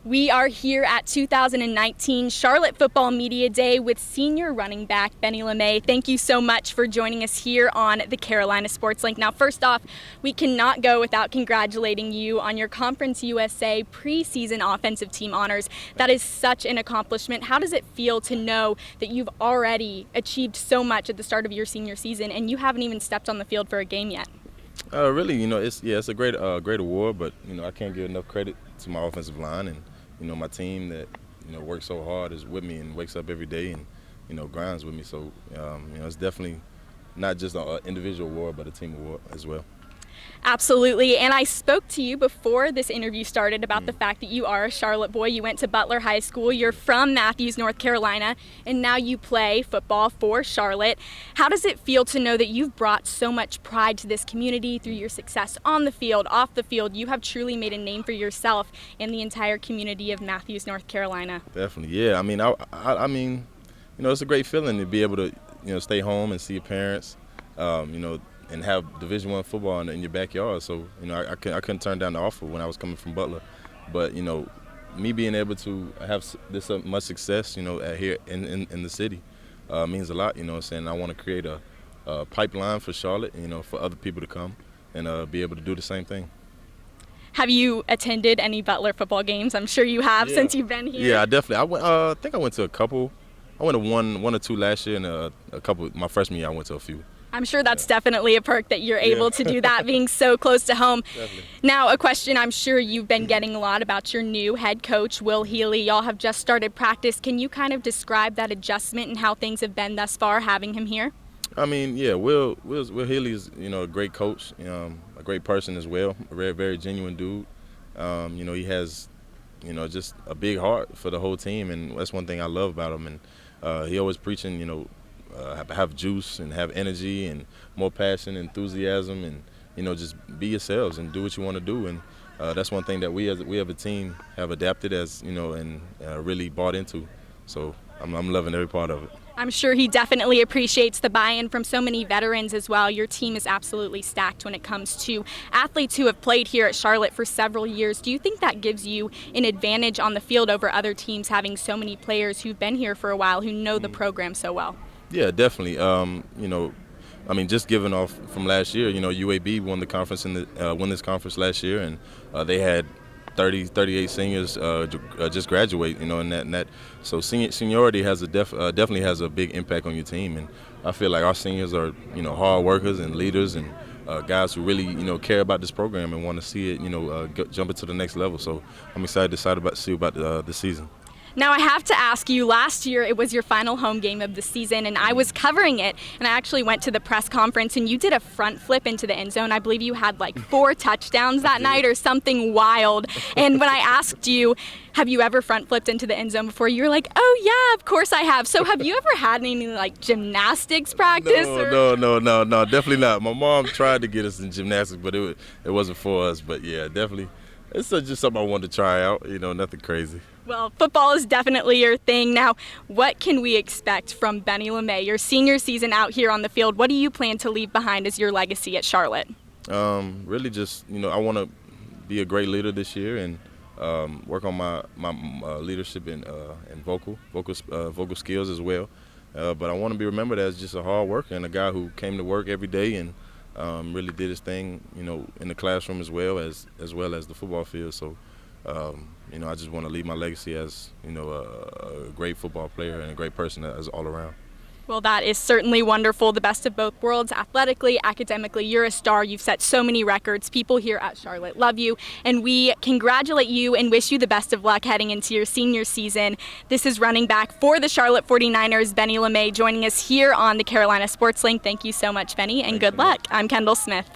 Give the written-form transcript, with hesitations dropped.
We are here at 2019 Charlotte Football Media Day with senior running back Benny LeMay. Thank you so much for joining us here on the Carolina Sports Link. Now, first off, we cannot go without congratulating you on your Conference USA preseason offensive team honors. That is such an accomplishment. How does it feel to know that you've already achieved so much at the start of your senior season and you haven't even stepped on the field for a game yet? Really, it's a great award, but I can't give enough credit to my offensive line and my team that works so hard is with me and wakes up every day and grinds with me. So it's definitely not just an individual award, but a team award as well. Absolutely, and I spoke to you before this interview started about the fact that you are a Charlotte boy. You went to Butler High School, you're from Matthews, North Carolina, and now you play football for Charlotte. How does it feel to know that you've brought so much pride to this community through your success on the field, off the field? You have truly made a name for yourself and the entire community of Matthews, North Carolina. Definitely, yeah. I mean, it's a great feeling to be able to stay home and see your parents, and have Division I football in your backyard. So, I couldn't turn down the offer when I was coming from Butler. But, me being able to have this much success, here in the city means a lot, saying I want to create a pipeline for Charlotte, for other people to come and be able to do the same thing. Have you attended any Butler football games? I'm sure you have since you've been here. Yeah, definitely. I think I went to a couple. I went to one or two last year, and a couple. My freshman year, I went to a few. I'm sure that's definitely a perk that you're able to do that, being so close to home. Definitely. Now, a question I'm sure you've been getting a lot about your new head coach, Will Healey. Y'all have just started practice. Can you kind of describe that adjustment and how things have been thus far having him here? I mean, yeah, Will Healey is, a great coach, a great person as well, a very, very genuine dude. He has, just a big heart for the whole team, and that's one thing I love about him. And he always preaching, have juice and have energy and more passion, enthusiasm, and just be yourselves and do what you want to do. And that's one thing that we as a team have adapted as and really bought into. So I'm loving every part of it. I'm sure he definitely appreciates the buy-in from so many veterans as well. Your team is absolutely stacked when it comes to athletes who have played here at Charlotte for several years. Do you think that gives you an advantage on the field over other teams, having so many players who've been here for a while who know the program so well? Yeah, definitely. Just giving off from last year, UAB won the conference won this conference last year, and they had 38 seniors just graduate, in that. So seniority has definitely has a big impact on your team, and I feel like our seniors are, hard workers and leaders and guys who really, care about this program and want to see it, jump it to the next level. So I'm excited to see about the season. Now, I have to ask you, last year it was your final home game of the season, and I was covering it, and I actually went to the press conference, and you did a front flip into the end zone. I believe you had like 4 touchdowns that night or something wild. And when I asked you, have you ever front flipped into the end zone before, you were like, oh, yeah, of course I have. So have you ever had any like gymnastics practice? No, definitely not. My mom tried to get us in gymnastics, but it wasn't for us. But, yeah, definitely. It's just something I wanted to try out, nothing crazy. Well, football is definitely your thing. Now, what can we expect from Benny LeMay, your senior season out here on the field? What do you plan to leave behind as your legacy at Charlotte? Really just, I want to be a great leader this year and work on my leadership and vocal skills as well. But I want to be remembered as just a hard worker and a guy who came to work every day and really did his thing, in the classroom as well as the football field. So, I just want to leave my legacy as, a great football player and a great person as all around. Well, that is certainly wonderful. The best of both worlds, athletically, academically. You're a star. You've set so many records. People here at Charlotte love you, and we congratulate you and wish you the best of luck heading into your senior season. This is running back for the Charlotte 49ers, Benny LeMay, joining us here on the Carolina Sports Link. Thank you so much, Benny, and good luck. I'm Kendall Smith.